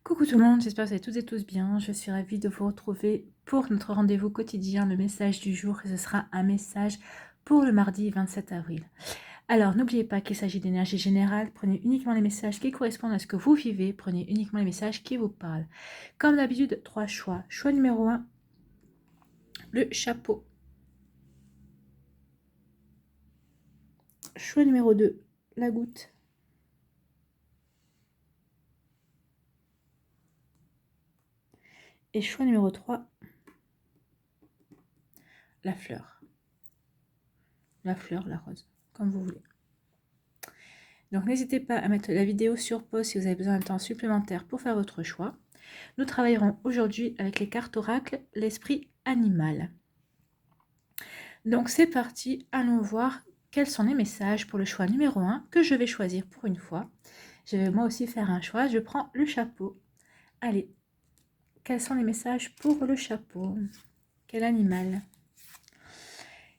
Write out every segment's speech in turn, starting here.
Coucou tout le monde, j'espère que vous allez toutes et tous bien. Je suis ravie de vous retrouver pour notre rendez-vous quotidien, le message du jour. Et ce sera un message pour le mardi 27 avril. Alors, n'oubliez pas qu'il s'agit d'énergie générale. Prenez uniquement les messages qui correspondent à ce que vous vivez. Prenez uniquement les messages qui vous parlent. Comme d'habitude, 3 choix. Choix numéro 1, le chapeau. Choix numéro 2, la goutte. Et choix numéro 3, la fleur. La fleur, la rose, comme vous voulez. Donc n'hésitez pas à mettre la vidéo sur pause si vous avez besoin d'un temps supplémentaire pour faire votre choix. Nous travaillerons aujourd'hui avec les cartes oracles, l'esprit animal. Donc c'est parti, allons voir quels sont les messages pour le choix numéro 1 que je vais choisir pour une fois. Je vais moi aussi faire un choix, je prends le chapeau. Allez, quels sont les messages pour le chapeau? Quel animal?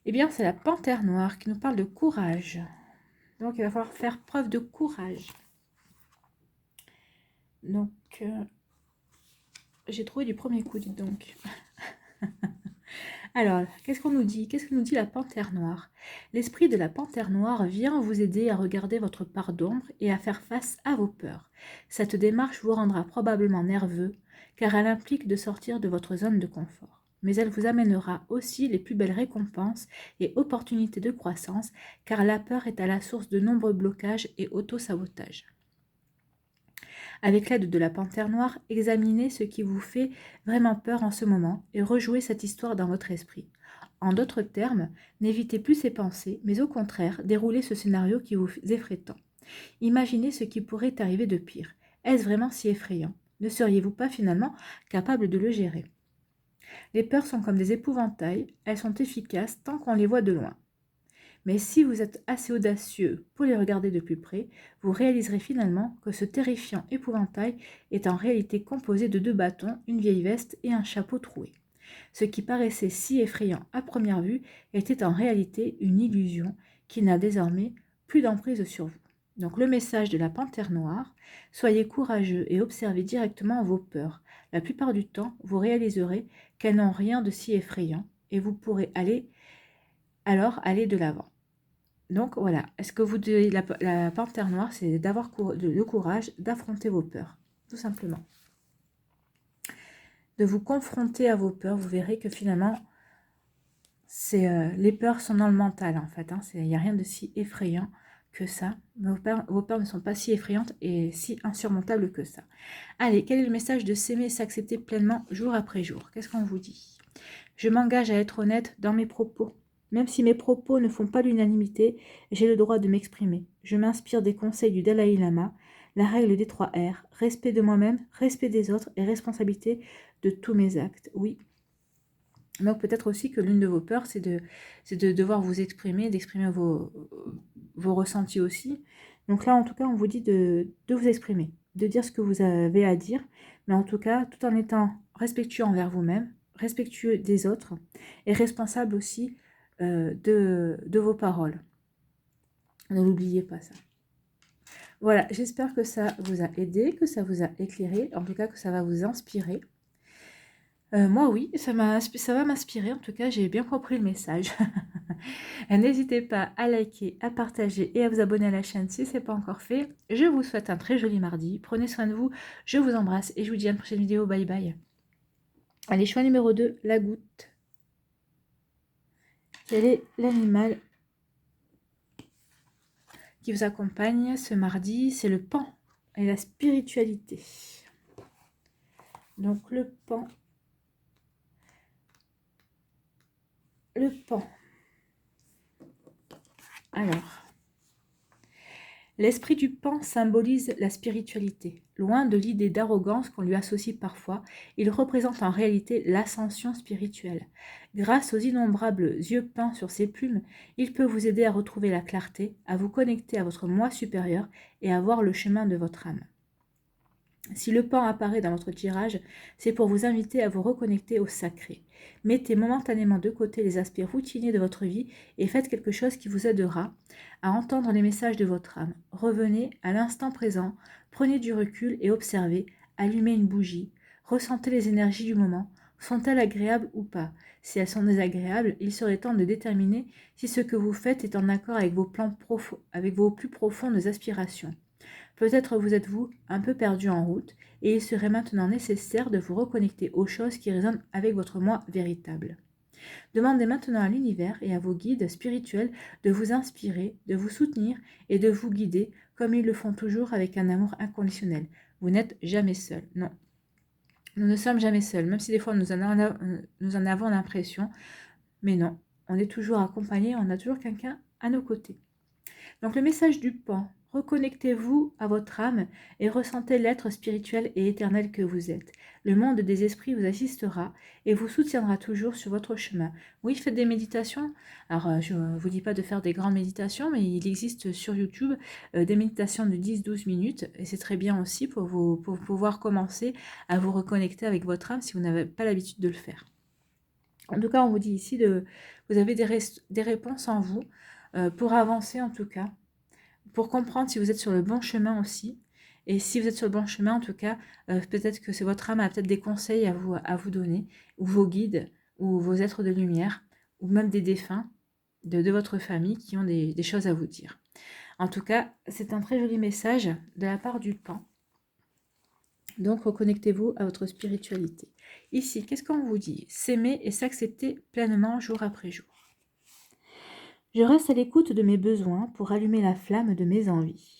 Eh bien c'est la panthère noire qui nous parle de courage. Donc il va falloir faire preuve de courage. Donc j'ai trouvé du premier coup, dites donc. Alors, qu'est-ce qu'on nous dit? Qu'est-ce que nous dit la panthère noire? L'esprit de la panthère noire vient vous aider à regarder votre part d'ombre et à faire face à vos peurs. Cette démarche vous rendra probablement nerveux, car elle implique de sortir de votre zone de confort. Mais elle vous amènera aussi les plus belles récompenses et opportunités de croissance, car la peur est à la source de nombreux blocages et auto-sabotages. Avec l'aide de la panthère noire, examinez ce qui vous fait vraiment peur en ce moment et rejouez cette histoire dans votre esprit. En d'autres termes, n'évitez plus ces pensées, mais au contraire, déroulez ce scénario qui vous effraie tant. Imaginez ce qui pourrait arriver de pire. Est-ce vraiment si effrayant? Ne seriez-vous pas finalement capable de le gérer? Les peurs sont comme des épouvantails, elles sont efficaces tant qu'on les voit de loin. Mais si vous êtes assez audacieux pour les regarder de plus près, vous réaliserez finalement que ce terrifiant épouvantail est en réalité composé de 2 bâtons, une vieille veste et un chapeau troué. Ce qui paraissait si effrayant à première vue était en réalité une illusion qui n'a désormais plus d'emprise sur vous. Donc le message de la panthère noire, soyez courageux et observez directement vos peurs. La plupart du temps, vous réaliserez qu'elles n'ont rien de si effrayant et vous pourrez alors aller de l'avant. Donc voilà, est-ce que vous devez, la panthère noire, c'est d'avoir le courage d'affronter vos peurs, tout simplement. De vous confronter à vos peurs, vous verrez que finalement, les peurs sont dans le mental en fait. Il n'y a rien de si effrayant que ça. Vos peurs ne sont pas si effrayantes et si insurmontables que ça. Allez, quel est le message de s'aimer et s'accepter pleinement jour après jour? Qu'est-ce qu'on vous dit? Je m'engage à être honnête dans mes propos. Même si mes propos ne font pas l'unanimité, j'ai le droit de m'exprimer. Je m'inspire des conseils du Dalai Lama, la règle des 3 R, respect de moi-même, respect des autres et responsabilité de tous mes actes. Oui. Donc peut-être aussi que l'une de vos peurs, c'est de devoir vous exprimer, d'exprimer vos ressentis aussi. Donc là, en tout cas, on vous dit de vous exprimer, de dire ce que vous avez à dire, mais en tout cas, tout en étant respectueux envers vous-même, respectueux des autres et responsable aussi de vos paroles. Ne l'oubliez pas ça. Voilà, j'espère que ça vous a aidé, que ça vous a éclairé, en tout cas que ça va vous inspirer. Moi oui, ça va m'inspirer, en tout cas j'ai bien compris le message. N'hésitez pas à liker, à partager et à vous abonner à la chaîne si ce n'est pas encore fait. Je vous souhaite un très joli mardi, prenez soin de vous, je vous embrasse et je vous dis à une prochaine vidéo, bye bye. Allez, choix numéro 2, la goutte. Quel est l'animal qui vous accompagne ce mardi? C'est le pan et la spiritualité. Donc le pan. Le pan. Alors, l'esprit du pan symbolise la spiritualité. Loin de l'idée d'arrogance qu'on lui associe parfois, il représente en réalité l'ascension spirituelle. Grâce aux innombrables yeux peints sur ses plumes, il peut vous aider à retrouver la clarté, à vous connecter à votre moi supérieur et à voir le chemin de votre âme. Si le pan apparaît dans votre tirage, c'est pour vous inviter à vous reconnecter au sacré. Mettez momentanément de côté les aspects routiniers de votre vie et faites quelque chose qui vous aidera à entendre les messages de votre âme. Revenez à l'instant présent, prenez du recul et observez allumez une bougie, ressentez les énergies du moment. Sont-elles agréables ou pas? Si elles sont désagréables, il serait temps de déterminer si ce que vous faites est en accord avec vos plans avec vos plus profondes aspirations. Peut-être vous êtes-vous un peu perdu en route et il serait maintenant nécessaire de vous reconnecter aux choses qui résonnent avec votre moi véritable. Demandez maintenant à l'univers et à vos guides spirituels de vous inspirer, de vous soutenir et de vous guider comme ils le font toujours avec un amour inconditionnel. Vous n'êtes jamais seul, non. Nous ne sommes jamais seuls, même si des fois nous en avons l'impression, mais non, on est toujours accompagné, on a toujours quelqu'un à nos côtés. Donc le message du pan, reconnectez-vous à votre âme et ressentez l'être spirituel et éternel que vous êtes. Le monde des esprits vous assistera et vous soutiendra toujours sur votre chemin. Oui, faites des méditations. Alors, je ne vous dis pas de faire des grandes méditations, mais il existe sur YouTube des méditations de 10-12 minutes et c'est très bien aussi pour pouvoir commencer à vous reconnecter avec votre âme si vous n'avez pas l'habitude de le faire. En tout cas, on vous dit ici, vous avez des réponses en vous pour avancer en tout cas, pour comprendre si vous êtes sur le bon chemin aussi. Et si vous êtes sur le bon chemin, en tout cas, peut-être que c'est votre âme a peut-être des conseils à vous donner, ou vos guides, ou vos êtres de lumière, ou même des défunts de votre famille qui ont des choses à vous dire. En tout cas, c'est un très joli message de la part du pan. Donc, reconnectez-vous à votre spiritualité. Ici, qu'est-ce qu'on vous dit? S'aimer et s'accepter pleinement jour après jour. Je reste à l'écoute de mes besoins pour allumer la flamme de mes envies.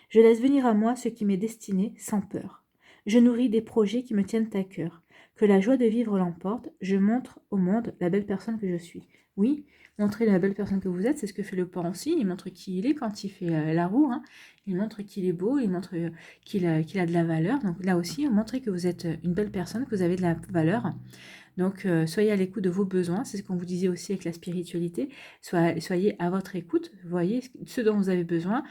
Je laisse venir à moi ce qui m'est destiné sans peur. Je nourris des projets qui me tiennent à cœur. Que la joie de vivre l'emporte, je montre au monde la belle personne que je suis. Oui, montrer la belle personne que vous êtes, c'est ce que fait le pan aussi. Il montre qui il est quand il fait la roue. Hein. Il montre qu'il est beau, il montre qu'il a de la valeur. Donc là aussi, montrez que vous êtes une belle personne, que vous avez de la valeur. Donc, soyez à l'écoute de vos besoins, c'est ce qu'on vous disait aussi avec la spiritualité. Soyez à votre écoute, voyez ce dont vous avez besoin,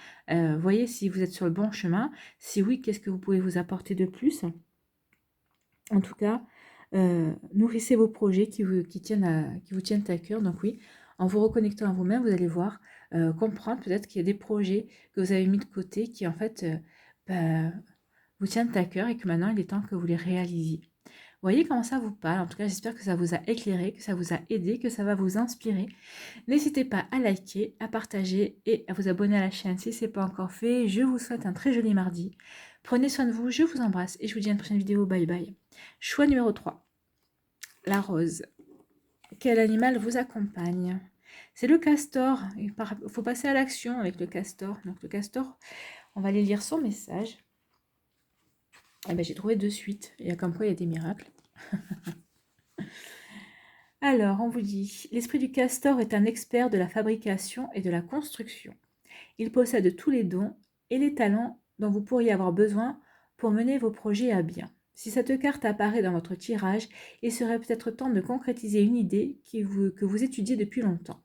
voyez si vous êtes sur le bon chemin. Si oui, qu'est-ce que vous pouvez vous apporter de plus? En tout cas, nourrissez vos projets qui vous tiennent à cœur. Donc oui, en vous reconnectant à vous-même, vous allez voir, comprendre peut-être qu'il y a des projets que vous avez mis de côté qui en fait vous tiennent à cœur et que maintenant il est temps que vous les réalisiez. Voyez comment ça vous parle. En tout cas, j'espère que ça vous a éclairé, que ça vous a aidé, que ça va vous inspirer. N'hésitez pas à liker, à partager et à vous abonner à la chaîne si ce n'est pas encore fait. Je vous souhaite un très joli mardi. Prenez soin de vous, je vous embrasse et je vous dis à une prochaine vidéo. Bye bye. Choix numéro 3. La rose. Quel animal vous accompagne? C'est le castor. Il faut passer à l'action avec le castor. Donc le castor, on va aller lire son message. Eh ben, j'ai trouvé de suite. Il y a comme quoi il y a des miracles. Alors, on vous dit, l'esprit du castor est un expert de la fabrication et de la construction. Il possède tous les dons et les talents dont vous pourriez avoir besoin pour mener vos projets à bien. Si cette carte apparaît dans votre tirage, il serait peut-être temps de concrétiser une idée que vous étudiez depuis longtemps.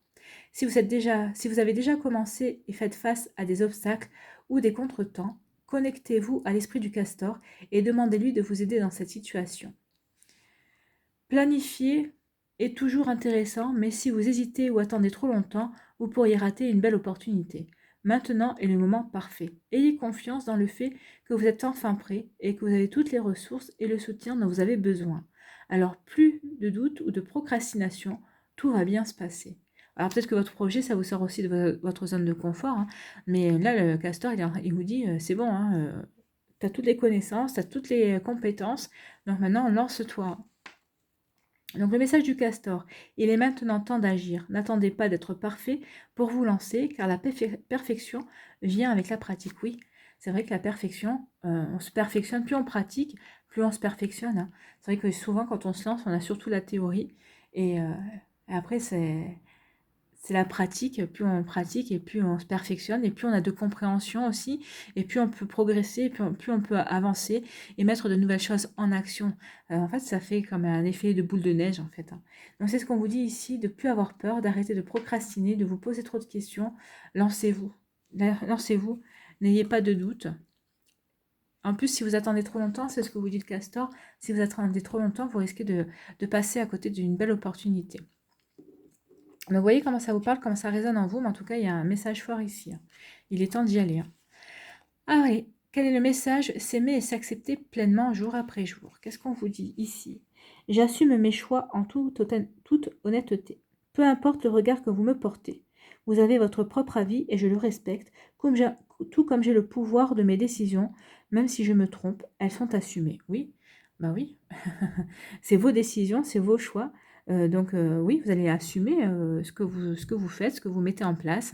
Si vous avez déjà commencé et faites face à des obstacles ou des contretemps, connectez-vous à l'esprit du castor et demandez-lui de vous aider dans cette situation. Planifier est toujours intéressant, mais si vous hésitez ou attendez trop longtemps, vous pourriez rater une belle opportunité. Maintenant est le moment parfait. Ayez confiance dans le fait que vous êtes enfin prêt et que vous avez toutes les ressources et le soutien dont vous avez besoin. Alors plus de doute ou de procrastination, tout va bien se passer. Alors peut-être que votre projet, ça vous sort aussi de votre zone de confort, hein, mais là, le castor, il vous dit, c'est bon, hein, tu as toutes les connaissances, tu as toutes les compétences, donc maintenant, lance-toi. Donc le message du castor, il est maintenant temps d'agir. N'attendez pas d'être parfait pour vous lancer, car la perfection vient avec la pratique. Oui, c'est vrai que la perfection, on se perfectionne, plus on pratique, plus on se perfectionne. Hein. C'est vrai que souvent quand on se lance, on a surtout la théorie, et après c'est la pratique, plus on pratique et plus on se perfectionne et plus on a de compréhension aussi et plus on peut progresser, et plus on peut avancer et mettre de nouvelles choses en action. En fait, ça fait comme un effet de boule de neige en fait. Hein. Donc c'est ce qu'on vous dit ici, de plus avoir peur, d'arrêter de procrastiner, de vous poser trop de questions. Lancez-vous, lancez-vous, n'ayez pas de doute. En plus, si vous attendez trop longtemps, c'est ce que vous dit le castor, si vous attendez trop longtemps, vous risquez de passer à côté d'une belle opportunité. Donc, vous voyez comment ça vous parle, comment ça résonne en vous, mais en tout cas, il y a un message fort ici. Hein. Il est temps d'y aller. Hein. Ah oui, Quel est le message? S'aimer et s'accepter pleinement jour après jour. Qu'est-ce qu'on vous dit ici? J'assume mes choix en toute honnêteté. Peu importe le regard que vous me portez. Vous avez votre propre avis et je le respecte, tout comme j'ai le pouvoir de mes décisions, même si je me trompe, elles sont assumées. Oui, bah oui, c'est vos décisions, c'est vos choix. Donc oui, vous allez assumer ce que vous faites, ce que vous mettez en place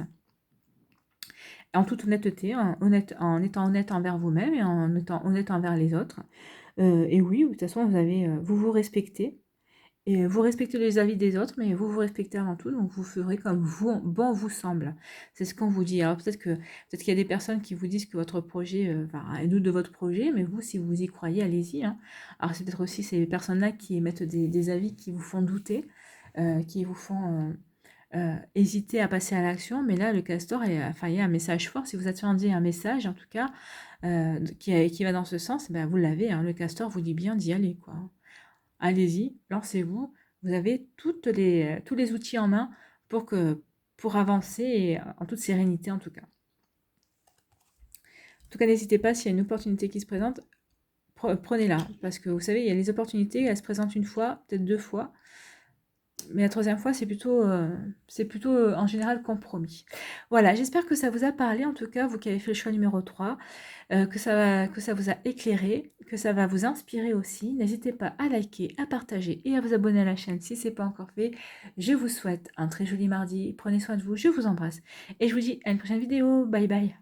en toute honnêteté, en étant honnête envers vous-même et en étant honnête envers les autres. Et oui, de toute façon, vous vous respectez. Et vous respectez les avis des autres, mais vous vous respectez avant tout, donc vous ferez comme bon vous semble. C'est ce qu'on vous dit. Alors peut-être qu'il y a des personnes qui vous disent que votre projet, elle doute de votre projet, mais vous, si vous y croyez, allez-y, hein. Alors c'est peut-être aussi ces personnes-là qui émettent des avis qui vous font douter, qui vous font hésiter à passer à l'action, mais là, le castor, enfin, il y a un message fort. Si vous attendiez un message, en tout cas, qui va dans ce sens, ben, vous l'avez, hein. Le castor vous dit bien d'y aller, quoi. Allez-y, lancez-vous. Vous avez tous les outils en main pour avancer en toute sérénité, en tout cas. En tout cas, n'hésitez pas, s'il y a une opportunité qui se présente, prenez-la. Parce que vous savez, il y a les opportunités, elles se présentent une fois, peut-être deux fois. Mais la troisième fois, c'est plutôt en général compromis. Voilà, j'espère que ça vous a parlé, en tout cas, vous qui avez fait le choix numéro 3, que ça vous a éclairé, que ça va vous inspirer aussi. N'hésitez pas à liker, à partager et à vous abonner à la chaîne si ce n'est pas encore fait. Je vous souhaite un très joli mardi, prenez soin de vous, je vous embrasse. Et je vous dis à une prochaine vidéo, bye bye.